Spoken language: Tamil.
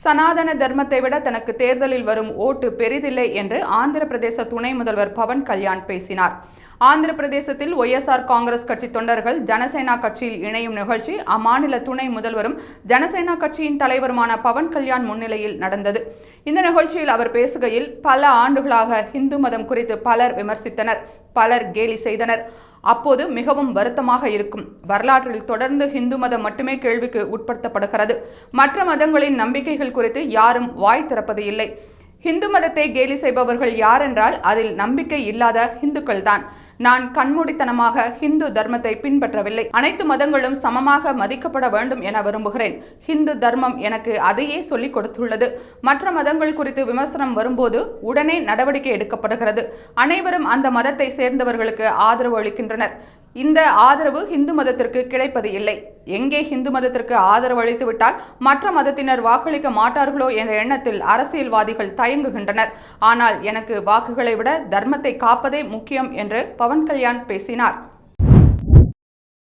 சனாதன தர்மத்தை விட தனக்கு தேர்தலில் வரும் ஓட்டு பெரிதில்லை என்று ஆந்திர பிரதேச துணை முதல்வர் பவன் கல்யாண் பேசினார். ஆந்திர பிரதேசத்தில் ஒய்எஸ்ஆர் காங்கிரஸ் கட்சி தொண்டர்கள் ஜனசேனா கட்சியில் இணையும் நிகழ்ச்சி அம்மாநில துணை முதல்வரும் ஜனசேனா கட்சியின் தலைவருமான பவன் கல்யாண் முன்னிலையில் நடந்தது. இந்த நிகழ்ச்சியில் அவர் பேசுகையில், பல ஆண்டுகளாக இந்து மதம் குறித்து பலர் விமர்சித்தனர், பலர் கேலி செய்தனர். அப்போது மிகவும் வருத்தமாக இருக்கும். வரலாற்றில் தொடர்ந்து இந்து மதம் மட்டுமே கேள்விக்கு உட்படுத்தப்படுகிறது. மற்ற மதங்களின் நம்பிக்கைகள் குறித்து யாரும் வாய் திறப்பது இல்லை. இந்து மதத்தை கேலி செய்பவர்கள் யாரென்றால் அதில் நம்பிக்கை இல்லாத இந்துக்கள் தான். நான் கண்மூடித்தனமாக இந்து தர்மத்தை பின்பற்றவில்லை. அனைத்து மதங்களும் சமமாக மதிக்கப்பட வேண்டும் என விரும்புகிறேன். இந்து தர்மம் எனக்கு அதையே சொல்லிக் கொடுத்துள்ளது. மற்ற மதங்கள் குறித்து விமர்சனம் வரும்போது உடனே நடவடிக்கை எடுக்கப்படுகிறது. அனைவரும் அந்த மதத்தை சேர்ந்தவர்களுக்கு ஆதரவு அளிக்கின்றனர். இந்த ஆதரவு இந்து மதத்திற்கு கிடைப்பது இல்லை. எங்கே இந்து மதத்திற்கு ஆதரவு அளித்துவிட்டால் மற்ற மதத்தினர் வாக்களிக்க மாட்டார்களோ என்ற எண்ணத்தில் அரசியல்வாதிகள் தயங்குகின்றனர். ஆனால் எனக்கு வாக்குகளை விட தர்மத்தை காப்பதே முக்கியம் என்று பவன் கல்யாண் பேசினார்.